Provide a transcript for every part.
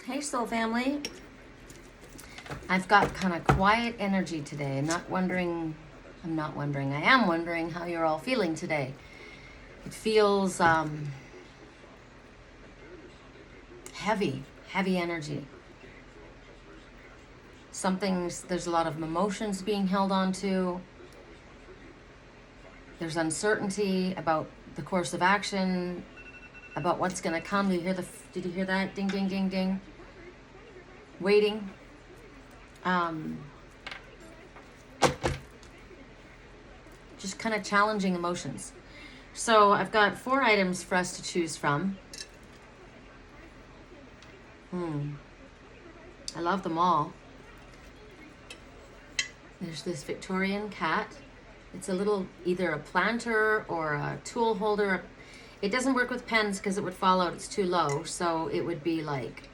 Hey, Soul Family. I've got kind of quiet energy today. I am wondering how you're all feeling today. It feels heavy energy. There's a lot of emotions being held on to. There's uncertainty about the course of action, about what's going to come. Did you hear that? Ding, ding, ding, ding. Waiting. Just kind of challenging emotions. So I've got 4 items for us to choose from. I love them all. There's this Victorian cat. It's a little, either a planter or a tool holder. It doesn't work with pens because it would fall out. It's too low. So it would be like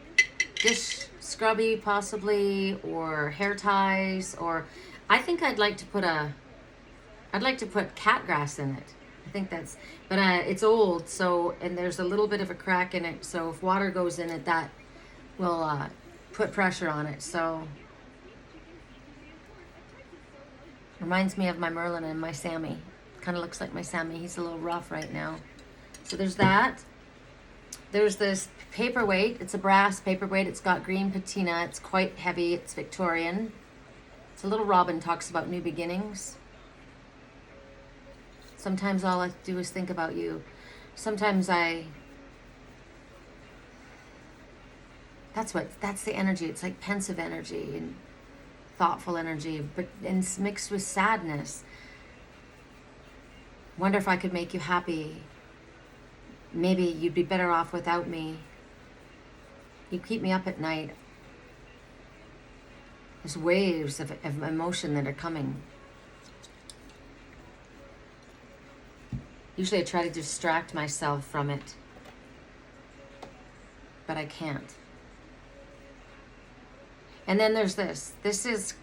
dish scrubby possibly, or hair ties, or I think I'd like to put cat grass in it. I think that's, but it's old, so, and there's a little bit of a crack in it, so if water goes in it, that will put pressure on it. So reminds me of my Merlin and my Sammy. Kind of looks like my Sammy. He's a little rough right now. So there's that. There's this Paperweight. It's a brass paperweight. It's got green patina. It's quite heavy. It's Victorian. It's a little robin, talks about new beginnings. Sometimes all I do is think about you. Sometimes that's the energy. It's like pensive energy and thoughtful energy, but it's mixed with sadness. Wonder if I could make you happy. Maybe you'd be better off without me. You keep me up at night. There's waves of emotion that are coming. Usually I try to distract myself from it, but I can't. And then there's this. This is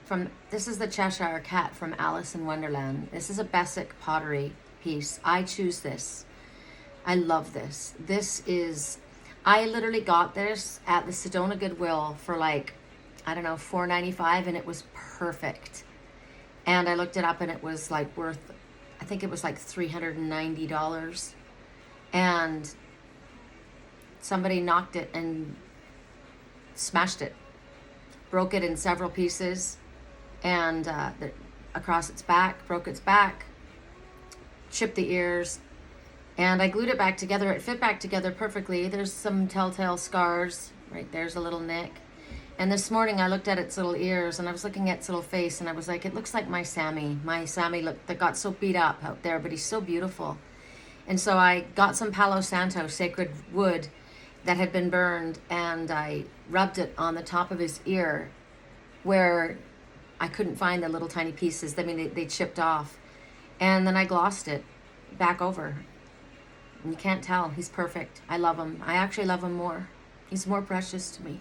the Cheshire Cat from Alice in Wonderland. This is a Beswick pottery piece. I choose this. I love this. I literally got this at the Sedona Goodwill for like, I don't know, $4.95, and it was perfect. And I looked it up and it was like worth, I think it was like $390. And somebody knocked it and smashed it, broke it in several pieces, and across its back, broke its back, chipped the ears. And I glued it back together. It fit back together perfectly. There's some telltale scars. Right there's a little nick. And this morning I looked at its little ears and I was looking at its little face and I was like, it looks like my Sammy. My Sammy that got so beat up out there, but he's so beautiful. And so I got some Palo Santo, sacred wood, that had been burned, and I rubbed it on the top of his ear where I couldn't find the little tiny pieces. I mean, they chipped off. And then I glossed it back over. And you can't tell. He's perfect. I love him. I actually love him more. He's more precious to me.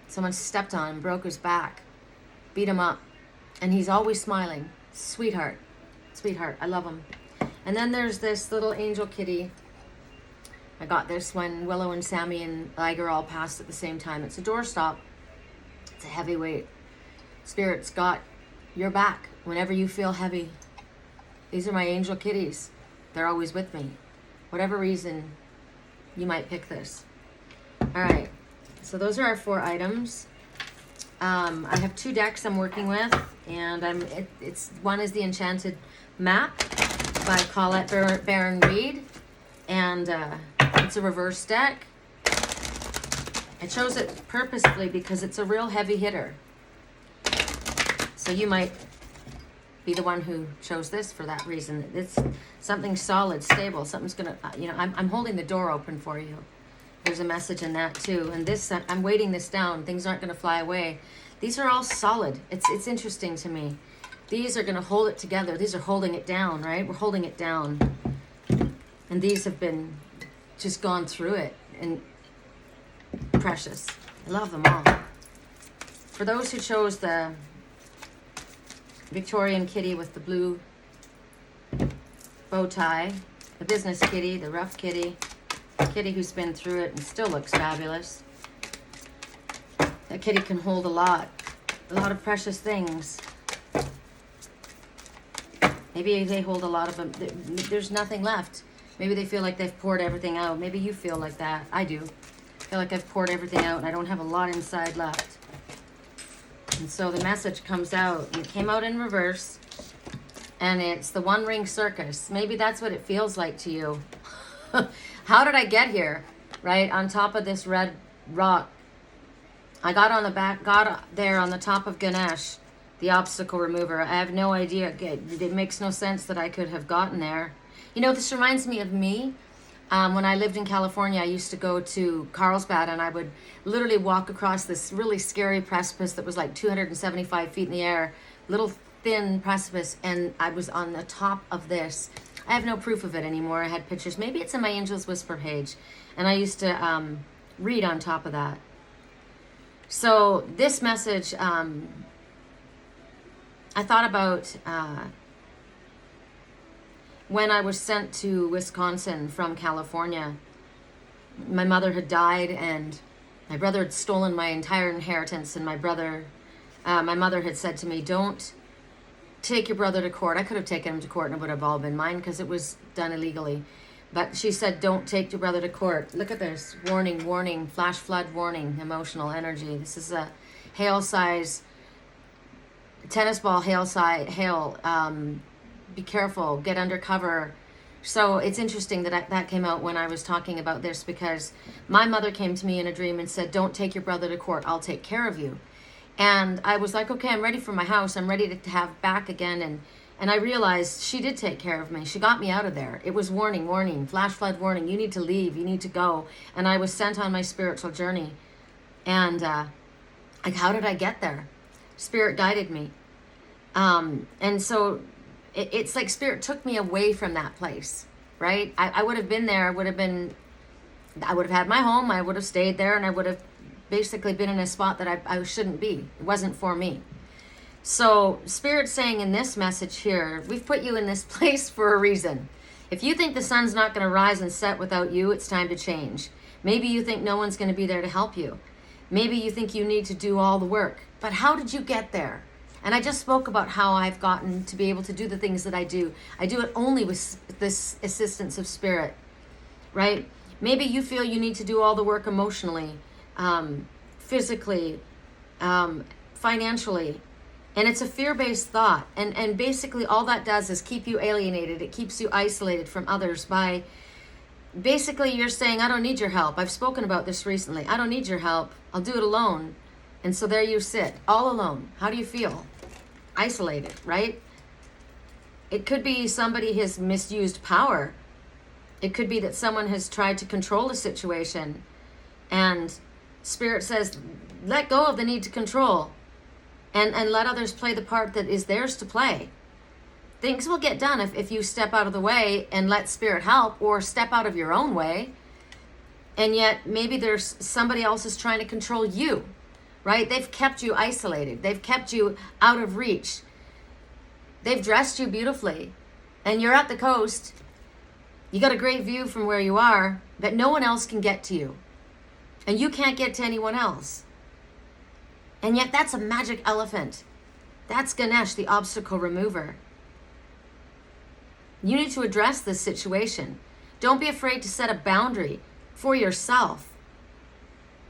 Someone stepped on him, broke his back, beat him up, and he's always smiling. Sweetheart. Sweetheart. I love him. And then there's this little angel kitty. I got this when Willow and Sammy and Liger all passed at the same time. It's a Doorstop. It's a heavyweight. Spirit's got your back whenever you feel heavy. These are my angel kitties. They're always with me. Whatever reason, you might pick this. All right. So those are our 4 items. I have 2 decks I'm working with, and one is the Enchanted map by Colette Baron Reed, and it's a reverse deck. I chose it purposefully because it's a real heavy hitter. So you might be the one who chose this for that reason. It's something solid, stable. Something's gonna, I'm holding the door open for you. There's a message in that too. And this, I'm weighting this down. Things aren't gonna fly away. These are all solid. It's interesting to me. These are gonna hold it together. These are holding it down, right? We're holding it down. And these have been just gone through it, and precious. I love them all. For those who chose the Victorian kitty with the blue bow tie, the business kitty, the rough kitty, Kitty who's been through it and still looks fabulous. That kitty can hold a lot of precious things. Maybe they hold a lot of them. There's nothing left. Maybe they feel like they've poured everything out. Maybe you feel like that. I do. I feel like I've poured everything out and I don't have a lot inside left. And so the message comes out. And it came out in reverse. And it's the One Ring Circus. Maybe that's what it feels like to you. How did I get here? Right? On top of this red rock. I got there on the top of Ganesh, the obstacle remover. I have no idea. It makes no sense that I could have gotten there. You know, this reminds me of me. When I lived in California, I used to go to Carlsbad and I would literally walk across this really scary precipice that was like 275 feet in the air, little thin precipice, and I was on the top of this. I have no proof of it anymore. I had pictures. Maybe it's in my Angel's Whisper page. And I used to read on top of that. So this message, I thought about when I was sent to Wisconsin from California. My mother had died and my brother had stolen my entire inheritance, and my mother had said to me, don't take your brother to court. I could have taken him to court and it would have all been mine because it was done illegally. But she said, don't take your brother to court. Look at this. Warning, warning, flash flood warning, emotional energy. This is a hail size, tennis ball hail size, hail. Be careful, get under cover. So it's interesting that that came out when I was talking about this, because my mother came to me in a dream and said, don't take your brother to court. I'll take care of you. And I was like, okay, I'm ready for my house. I'm ready to have back again. And I realized she did take care of me. She got me out of there. It was warning, warning, flash flood warning. You need to leave. You need to go. And I was sent on my spiritual journey. And like, how did I get there? Spirit guided me. And so it's like Spirit took me away from that place, right? I would have been there. I would have had my home. I would have stayed there, and I would have basically been in a spot that I shouldn't be. It wasn't for me. So Spirit's saying in this message here, we've put you in this place for a reason. If you think the sun's not going to rise and set without you, it's time to change. Maybe you think no one's going to be there to help you. Maybe you think you need to do all the work. But how did you get there? And I just spoke about how I've gotten to be able to do the things that I do. I do it only with this assistance of Spirit, right? Maybe you feel you need to do all the work emotionally, physically, financially. And it's a fear-based thought. And basically all that does is keep you alienated. It keeps you isolated from others by basically you're saying, I don't need your help. I've spoken about this recently. I don't need your help. I'll do it alone. And so there you sit, all alone. How do you feel? Isolated, right? It could be somebody has misused power. It could be that someone has tried to control a situation. And Spirit says, let go of the need to control. And let others play the part that is theirs to play. Things will get done if you step out of the way and let Spirit help, or step out of your own way. And yet maybe there's somebody else is trying to control you, right? They've kept you isolated. They've kept you out of reach. They've dressed you beautifully. And you're at the coast. You got a great view from where you are, but no one else can get to you. And you can't get to anyone else. And yet that's a magic elephant. That's Ganesh, the obstacle remover. You need to address this situation. Don't be afraid to set a boundary for yourself.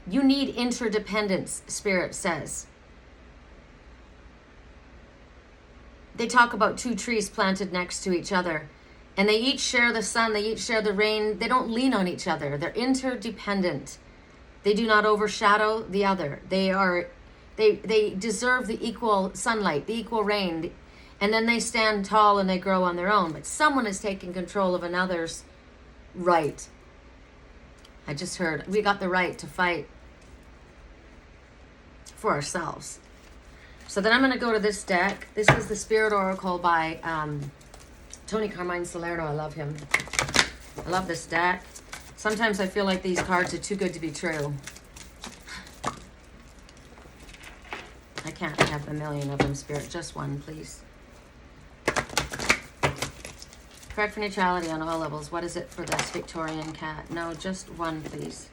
You need interdependence, Spirit says. They talk about two trees planted next to each other, and they each share the sun, they each share the rain. They don't lean on each other. They're interdependent. They do not overshadow the other. They deserve the equal sunlight, the equal rain, and then they stand tall and they grow on their own. But someone is taking control of another's right. I just heard, we got the right to fight for ourselves. So then I'm going to go to this deck. This is the Spirit Oracle by Tony Carmine Salerno. I love him. I love this deck. Sometimes I feel like these cards are too good to be true. I can't have a million of them, Spirit. Just one, please. Correct for neutrality on all levels. What is it for this Victorian cat? No, just one, please.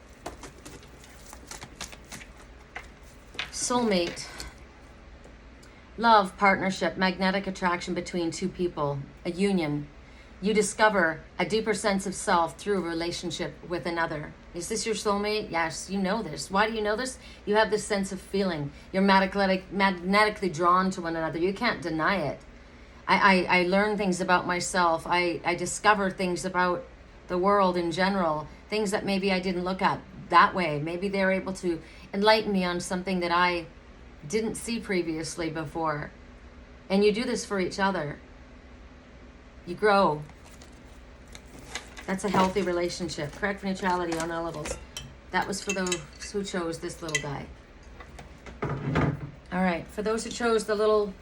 Soulmate. Love, partnership, magnetic attraction between two people, a union. You discover a deeper sense of self through a relationship with another. Is this your soulmate? Yes, you know this. Why do you know this? You have this sense of feeling. You're magnetically drawn to one another. You can't deny it. I learn things about myself. I discover things about the world in general, things that maybe I didn't look at that way. Maybe they're able to enlighten me on something that I didn't see previously before. And you do this for each other. You grow. That's a healthy relationship. Correct for neutrality on all levels. That was for those who chose this little guy. All right, for those who chose the little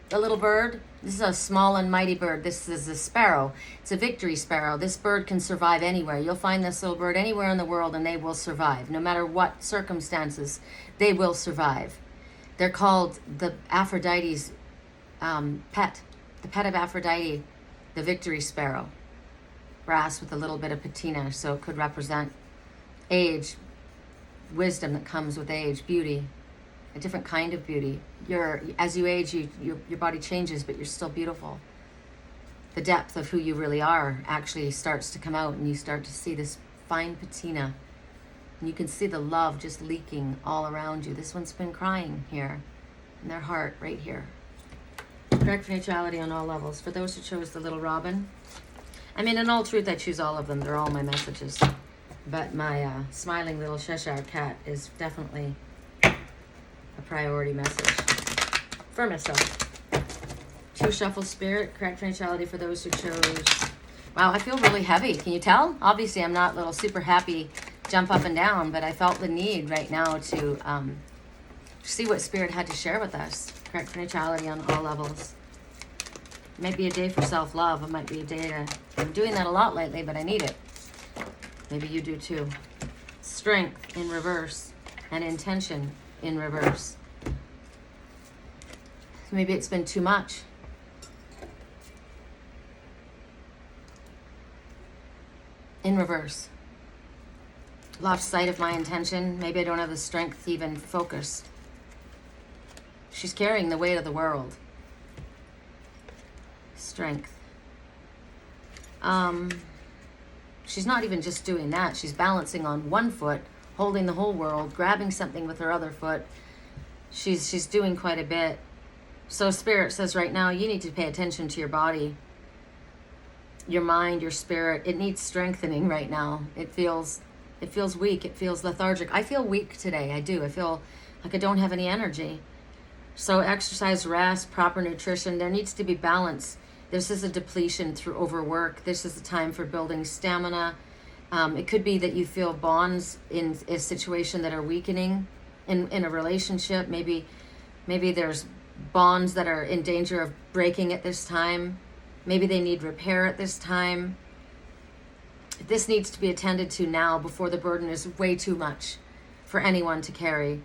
bird, this is a small and mighty bird. This is a sparrow. It's a victory sparrow. This bird can survive anywhere. You'll find this little bird anywhere in the world and they will survive. No matter what circumstances, they will survive. They're called the Aphrodite's pet. The pet of Aphrodite, the victory sparrow. Brass with a little bit of patina, so it could represent age, wisdom that comes with age, beauty, a different kind of beauty. As you age, your body changes, but you're still beautiful. The depth of who you really are actually starts to come out, and you start to see this fine patina. And you can see the love just leaking all around you. This one's been crying here, in their heart, right here. Correct for neutrality on all levels. For those who chose the little robin, I mean, in all truth, I choose all of them. They're all my messages. But my smiling little Cheshire cat is definitely a priority message for myself. Two shuffle spirit, correct for neutrality for those who chose. Wow, I feel really heavy. Can you tell? Obviously, I'm not little super happy, jump up and down, but I felt the need right now to see what Spirit had to share with us. Correct for neutrality on all levels. Might be a day for self-love. It might be a day to... I'm doing that a lot lately, but I need it. Maybe you do too. Strength in reverse and intention in reverse. Maybe it's been too much. In reverse. Lost sight of my intention. Maybe I don't have the strength to even focus. She's carrying the weight of the world. Strength. She's not even just doing that. She's balancing on one foot, holding the whole world, grabbing something with her other foot. She's doing quite a bit. So Spirit says right now, you need to pay attention to your body, your mind, your spirit. It needs strengthening right now. It feels weak. It feels lethargic. I feel weak today. I do. I feel like I don't have any energy. So exercise, rest, proper nutrition. There needs to be balance. This is a depletion through overwork. This is the time for building stamina. It could be that you feel bonds in a situation that are weakening in a relationship. Maybe there's bonds that are in danger of breaking at this time. Maybe they need repair at this time. This needs to be attended to now before the burden is way too much for anyone to carry.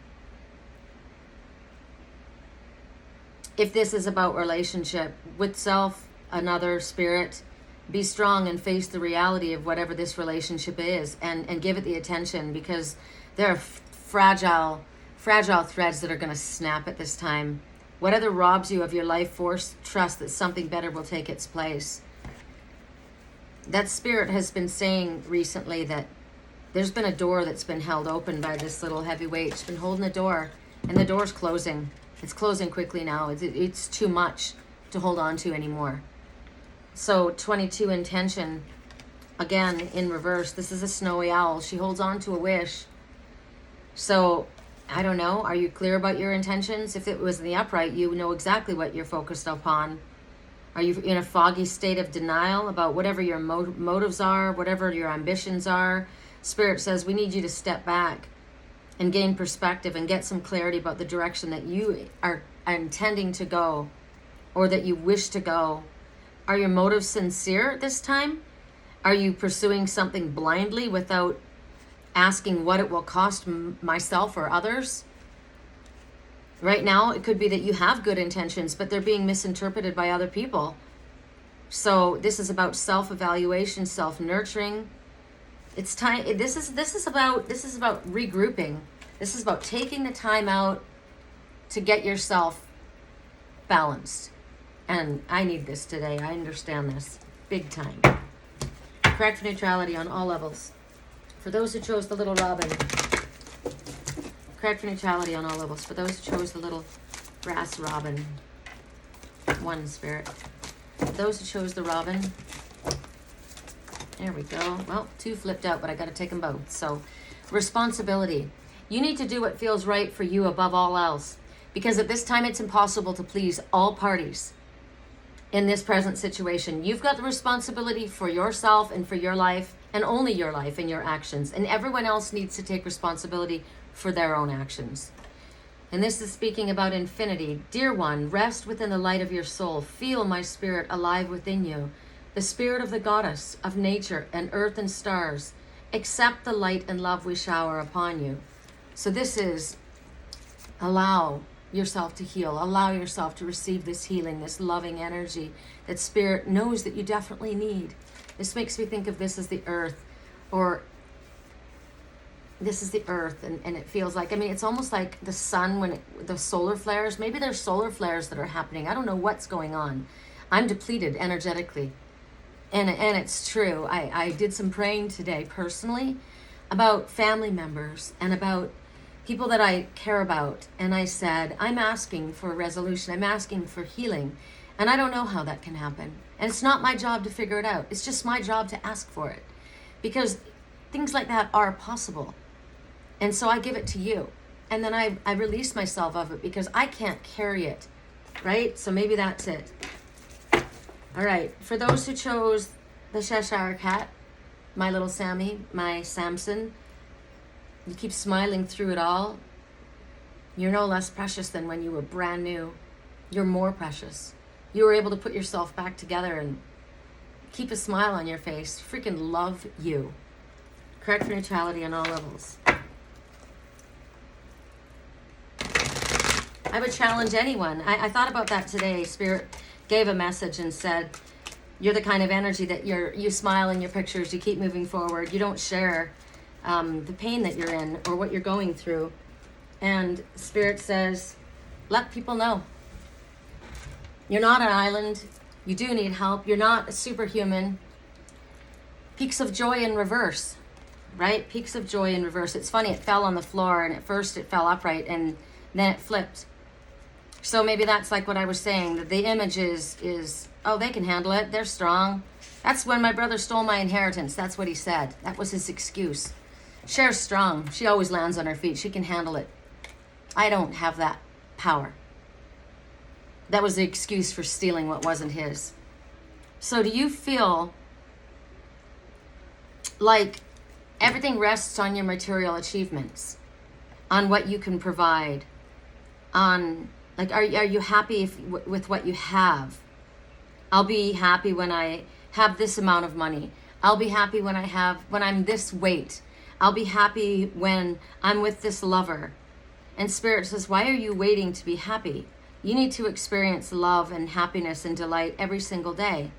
If this is about relationship with self, another, spirit, be strong and face the reality of whatever this relationship is and give it the attention, because there are fragile threads that are going to snap at this time. Whatever robs you of your life force, trust that something better will take its place. That Spirit has been saying recently that there's been a door that's been held open by this little heavyweight. It's been holding the door, and the door's closing. It's closing quickly now. It's too much to hold on to anymore. So 22 intention, again, in reverse. This is a snowy owl. She holds on to a wish. So, I don't know. Are you clear about your intentions? If it was in the upright, you know exactly what you're focused upon. Are you in a foggy state of denial about whatever your motives are, whatever your ambitions are? Spirit says we need you to step back and gain perspective and get some clarity about the direction that you are intending to go or that you wish to go. Are your motives sincere this time? Are you pursuing something blindly without asking what it will cost myself or others? Right now, it could be that you have good intentions, but they're being misinterpreted by other people. So this is about self-evaluation, self-nurturing. It's time. This is about regrouping. This is about taking the time out to get yourself balanced. And I need this today. I understand this big time. Correct for neutrality on all levels. For those who chose the little robin. Correct for neutrality on all levels. For those who chose the little brass robin. One spirit. For those who chose the robin. There we go. Well, two flipped out, but I got to take them both. So, responsibility. You need to do what feels right for you above all else. Because at this time, it's impossible to please all parties in this present situation. You've got the responsibility for yourself and for your life, and only your life and your actions. And everyone else needs to take responsibility for their own actions. And this is speaking about infinity. Dear one, rest within the light of your soul. Feel my spirit alive within you. The spirit of the goddess of nature and earth and stars. Accept the light and love we shower upon you. So this is allow yourself to heal. Allow yourself to receive this healing, this loving energy that spirit knows that you definitely need. This makes me think of this as the earth, or this is the earth, and it feels like, I mean, it's almost like the sun when the solar flares. Maybe there's solar flares that are happening. I don't know what's going on. I'm depleted energetically. And it's true. I did some praying today personally about family members and about people that I care about. And I said, I'm asking for a resolution. I'm asking for healing. And I don't know how that can happen. And it's not my job to figure it out. It's just my job to ask for it. Because things like that are possible. And so I give it to you. And then I release myself of it because I can't carry it. Right? So maybe that's it. All right. For those who chose the Cheshire Cat, my little Sammy, my Samson, you keep smiling through it all. You're no less precious than when you were brand new. You're more precious. You were able to put yourself back together and keep a smile on your face. Freaking love you. Correct for neutrality on all levels. I would challenge anyone. I thought about that today. Spirit gave a message and said, you're the kind of energy that you smile in your pictures, you keep moving forward, you don't share the pain that you're in or what you're going through. And Spirit says, let people know. You're not an island. You do need help. You're not a superhuman. Peaks of joy in reverse, right? Peaks of joy in reverse. It's funny, it fell on the floor, and at first it fell upright, and then it flipped. So maybe that's like what I was saying, that the image is, oh, they can handle it. They're strong. That's when my brother stole my inheritance. That's what he said. That was his excuse. Cher's strong. She always lands on her feet. She can handle it. I don't have that power. That was the excuse for stealing what wasn't his. So do you feel like everything rests on your material achievements, on what you can provide, on, like, are you happy with what you have? I'll be happy when I have this amount of money. I'll be happy when I'm this weight. I'll be happy when I'm with this lover. And Spirit says, why are you waiting to be happy? You need to experience love and happiness and delight every single day.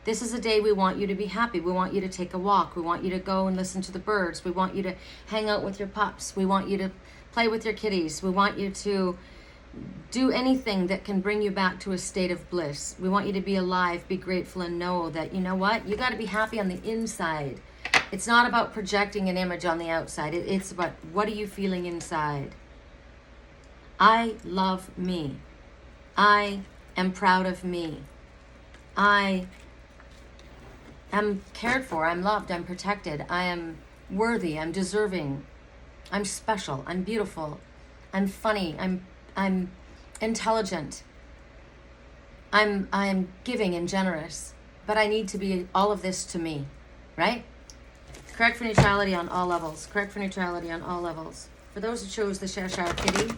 This is a day we want you to be happy. We want you to take a walk. We want you to go and listen to the birds. We want you to hang out with your pups. We want you to play with your kitties. We want you to do anything that can bring you back to a state of bliss. We want you to be alive, be grateful, and know that, you know what? You got to be happy on the inside. It's not about projecting an image on the outside. It's about, what are you feeling inside? I love me. I am proud of me. I am cared for. I'm loved. I'm protected. I am worthy. I'm deserving. I'm special. I'm beautiful. I'm funny. I'm intelligent. I'm giving and generous. But I need to be all of this to me, right? Correct for neutrality on all levels. Correct for neutrality on all levels. For those who chose the Cheshire Kitty,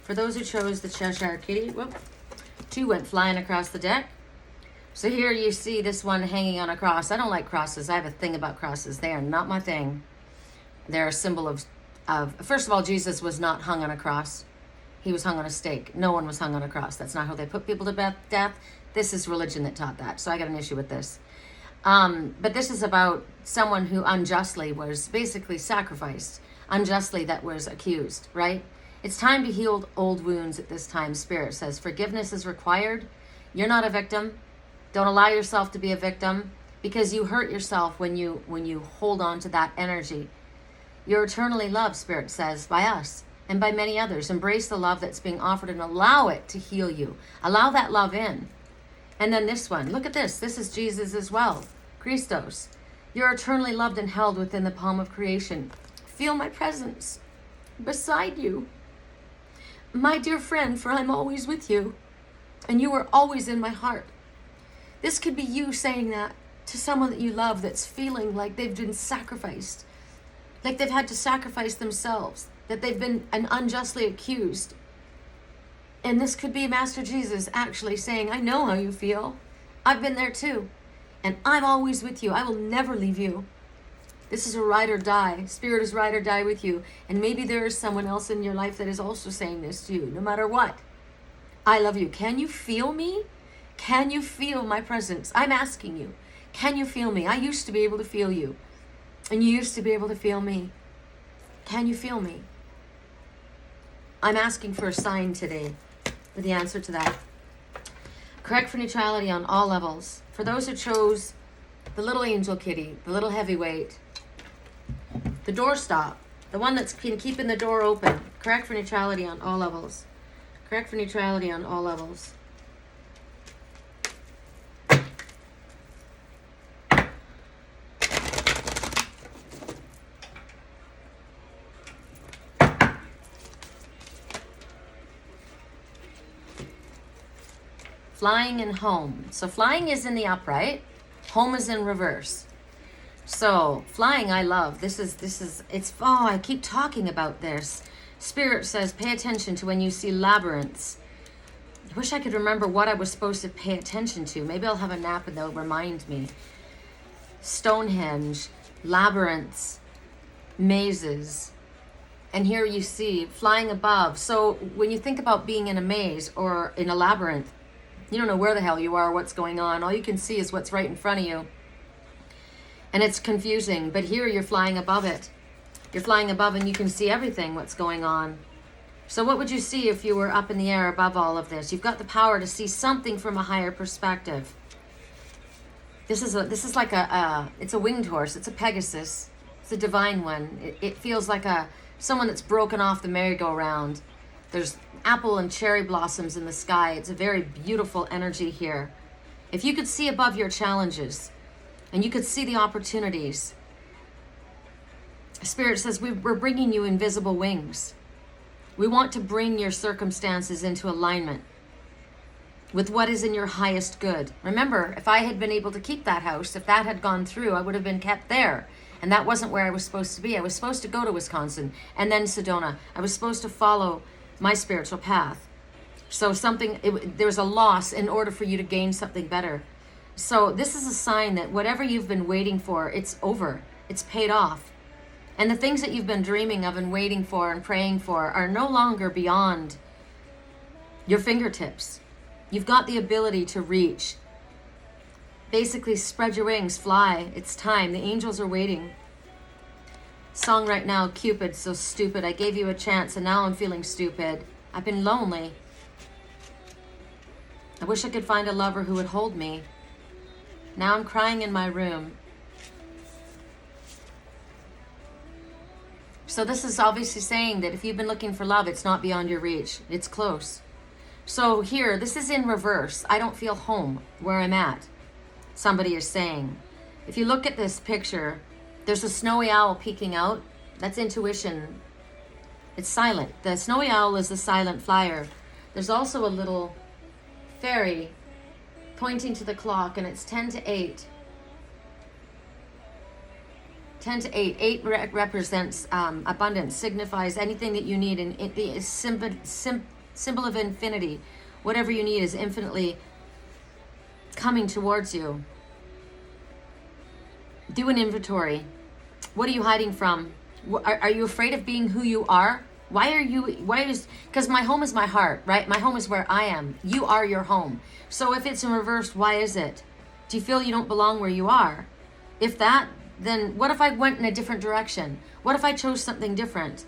for those who chose the Cheshire Kitty, whoop, two went flying across the deck. So here you see this one hanging on a cross. I don't like crosses. I have a thing about crosses. They are not my thing. They're a symbol of first of all, Jesus was not hung on a cross. He was hung on a stake. No one was hung on a cross. That's not how they put people to death. this is religion that taught that, so I got an issue with this. But this is about someone who unjustly was basically sacrificed, unjustly that was accused, right? It's time to heal old wounds at this time, Spirit says. Forgiveness is required. You're not a victim. Don't allow yourself to be a victim, because you hurt yourself when you hold on to that energy. You're eternally loved, Spirit says, by us and by many others. Embrace the love that's being offered and allow it to heal you. Allow that love in. And then this one, look at this. This is Jesus as well. Christos. You're eternally loved and held within the palm of creation. Feel my presence beside you. My dear friend, for I'm always with you, and you are always in my heart. This could be you saying that to someone that you love that's feeling like they've been sacrificed, like they've had to sacrifice themselves, that they've been unjustly accused. And this could be Master Jesus actually saying, I know how you feel. I've been there too. And I'm always with you. I will never leave you. This is a ride or die. Spirit is ride or die with you. And maybe there is someone else in your life that is also saying this to you, no matter what. I love you. Can you feel me? Can you feel my presence? I'm asking you. Can you feel me? I used to be able to feel you. And you used to be able to feel me. Can you feel me? I'm asking for a sign today for the answer to that. Correct for neutrality on all levels. For those who chose the little angel kitty, the little heavyweight, the doorstop, the one that's been keeping the door open. Correct for neutrality on all levels. Correct for neutrality on all levels. Flying and home. So flying is in the upright. Home is in reverse. So flying, I love. I keep talking about this. Spirit says, pay attention to when you see labyrinths. I wish I could remember what I was supposed to pay attention to. Maybe I'll have a nap and they'll remind me. Stonehenge, labyrinths, mazes. And here you see flying above. So when you think about being in a maze or in a labyrinth, you don't know where the hell you are, what's going on. All you can see is what's right in front of you. And it's confusing, but here you're flying above it. You're flying above and you can see everything, what's going on. So what would you see if you were up in the air above all of this? You've got the power to see something from a higher perspective. This is like it's a winged horse. It's a Pegasus. It's a divine one. It feels like someone that's broken off the merry-go-round. There's apple and cherry blossoms in the sky. It's a very beautiful energy here. If you could see above your challenges and you could see the opportunities, Spirit says we're bringing you invisible wings. We want to bring your circumstances into alignment with what is in your highest good. Remember, if I had been able to keep that house, if that had gone through, I would have been kept there. And that wasn't where I was supposed to be. I was supposed to go to Wisconsin and then Sedona. I was supposed to follow my spiritual path. So there's a loss in order for you to gain something better. So this is a sign that whatever you've been waiting for, it's over. It's paid off. And the things that you've been dreaming of and waiting for and praying for are no longer beyond your fingertips. You've got the ability to reach. Basically, spread your wings, fly. It's time. The angels are waiting. Song right now, Cupid, so stupid. I gave you a chance and now I'm feeling stupid. I've been lonely. I wish I could find a lover who would hold me. Now I'm crying in my room. So this is obviously saying that if you've been looking for love, it's not beyond your reach. It's close. So here, this is in reverse. I don't feel home where I'm at. Somebody is saying. If you look at this picture, there's a snowy owl peeking out. That's intuition. It's silent. The snowy owl is the silent flyer. There's also a little fairy pointing to the clock, and it's 10 to 8. 10 to 8. 8 represents abundance, signifies anything that you need, and it is symbol of infinity. Whatever you need is infinitely coming towards you. Do an inventory. What are you hiding from? Are you afraid of being who you are? Because my home is my heart, right? My home is where I am. You are your home. So if it's in reverse, why is it? Do you feel you don't belong where you are? If that, then what if I went in a different direction? What if I chose something different?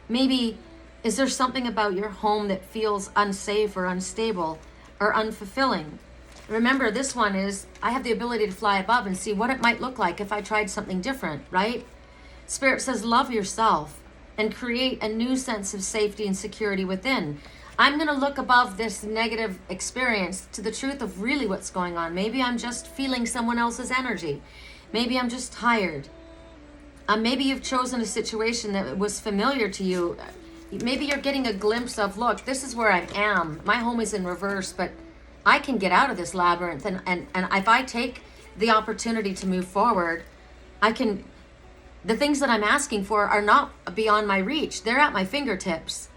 Maybe, is there something about your home that feels unsafe or unstable or unfulfilling? Remember, this one is, I have the ability to fly above and see what it might look like if I tried something different, right? Spirit says, love yourself and create a new sense of safety and security within. I'm going to look above this negative experience to the truth of really what's going on. Maybe I'm just feeling someone else's energy. Maybe I'm just tired. Maybe you've chosen a situation that was familiar to you. Maybe you're getting a glimpse of, look, this is where I am. My home is in reverse, but I can get out of this labyrinth. And if I take the opportunity to move forward, the things that I'm asking for are not beyond my reach. They're at my fingertips.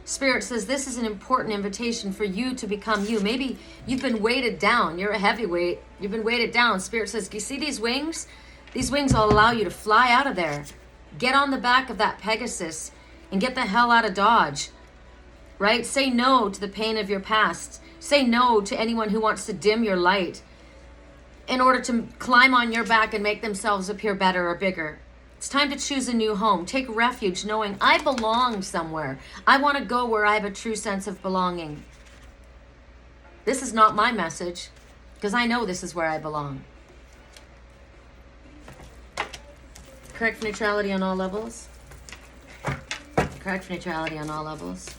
Spirit says this is an important invitation for you to become you. Maybe you've been weighted down. You're a heavyweight. You've been weighted down. Spirit says, do you see these wings? These wings will allow you to fly out of there. Get on the back of that Pegasus and get the hell out of Dodge. Right? Say no to the pain of your past. Say no to anyone who wants to dim your light in order to climb on your back and make themselves appear better or bigger. It's time to choose a new home. Take refuge knowing I belong somewhere. I want to go where I have a true sense of belonging. This is not my message because I know this is where I belong. Correct neutrality on all levels. Correct neutrality on all levels.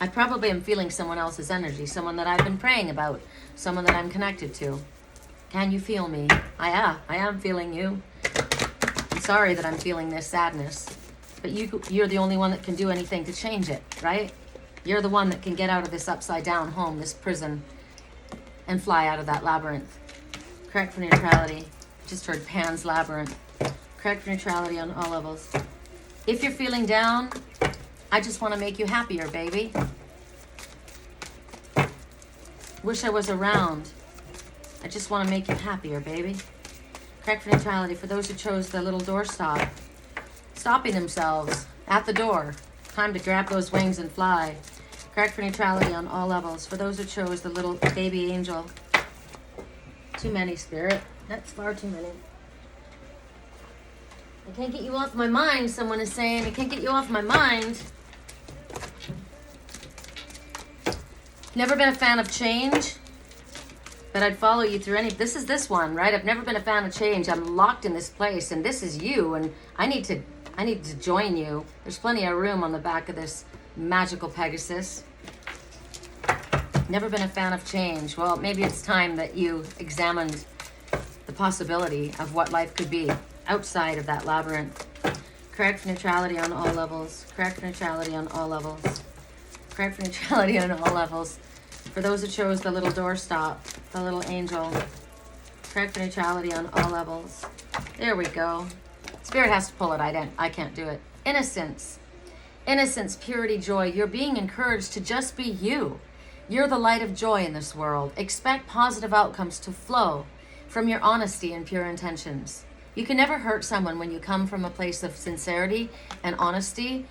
I probably am feeling someone else's energy, someone that I've been praying about, someone that I'm connected to. Can you feel me? I am feeling you. I'm sorry that I'm feeling this sadness, but you're the only one that can do anything to change it, right? You're the one that can get out of this upside down home, this prison, and fly out of that labyrinth. Correct for neutrality. Just heard Pan's Labyrinth. Correct for neutrality on all levels. If you're feeling down, I just want to make you happier, baby. Wish I was around. I just want to make you happier, baby. Correct for neutrality for those who chose the little doorstop. Stopping themselves at the door. Time to grab those wings and fly. Correct for neutrality on all levels for those who chose the little baby angel. Too many, Spirit. That's far too many. I can't get you off my mind, someone is saying. I can't get you off my mind. Never been a fan of change, but I'd follow you through any... This is this one, right? I've never been a fan of change. I'm locked in this place, and this is you, and I need to join you. There's plenty of room on the back of this magical Pegasus. Never been a fan of change. Well, maybe it's time that you examined the possibility of what life could be outside of that labyrinth. Correct for neutrality on all levels. Correct for neutrality on all levels. Correct for neutrality on all levels. For those who chose the little doorstop, the little angel. Correct for neutrality on all levels. There we go. Spirit has to pull it. I can't do it. Innocence. Innocence, purity, joy. You're being encouraged to just be you. You're the light of joy in this world. Expect positive outcomes to flow from your honesty and pure intentions. You can never hurt someone when you come from a place of sincerity and honesty.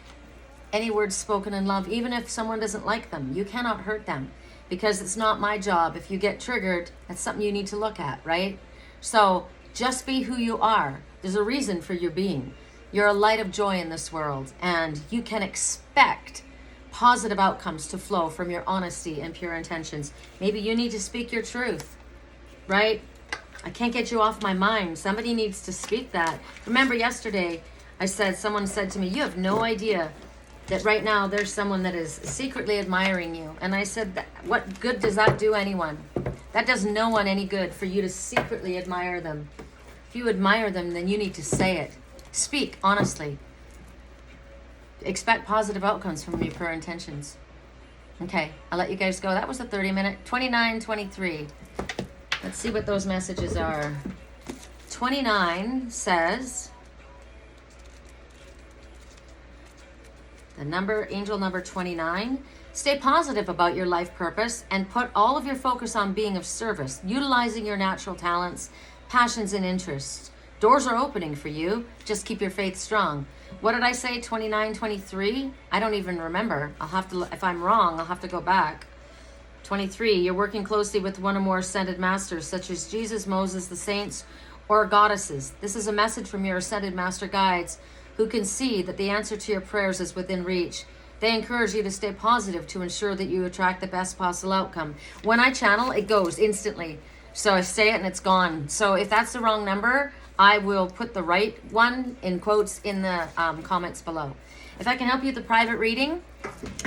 Any words spoken in love, even if someone doesn't like them, you cannot hurt them because it's not my job. If you get triggered, that's something you need to look at, right? So just be who you are. There's a reason for your being. You're a light of joy in this world, and you can expect positive outcomes to flow from your honesty and pure intentions. Maybe you need to speak your truth, right? I can't get you off my mind. Somebody needs to speak that. Remember yesterday, someone said to me, you have no idea that right now there's someone that is secretly admiring you. And I said, what good does that do anyone? That does no one any good for you to secretly admire them. If you admire them, then you need to say it. Speak honestly. Expect positive outcomes from your pure intentions. Okay, I'll let you guys go. That was a 30-minute, 29:23. Let's see what those messages are. 29 says, angel number 29, stay positive about your life purpose and put all of your focus on being of service, utilizing your natural talents, passions, and interests Doors are opening for you. Just keep your faith strong. What did I say? 29, 23? I don't even remember. I'll have to, if I'm wrong, I'll have to go back. 23, you're working closely with one or more ascended masters, such as Jesus, Moses, the saints, or goddesses. This is a message from your ascended master guides who can see that the answer to your prayers is within reach. They encourage you to stay positive to ensure that you attract the best possible outcome. When I channel, it goes instantly. So I say it and it's gone. So if that's the wrong number, I will put the right one in quotes in the comments below. If I can help you with the private reading,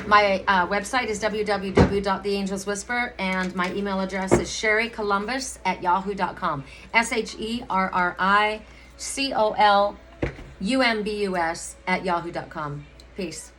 my website is www.theangelswhisper, and my email address is Sherricolumbus@yahoo.com. SHERRICOLUMBUS@yahoo.com. Peace.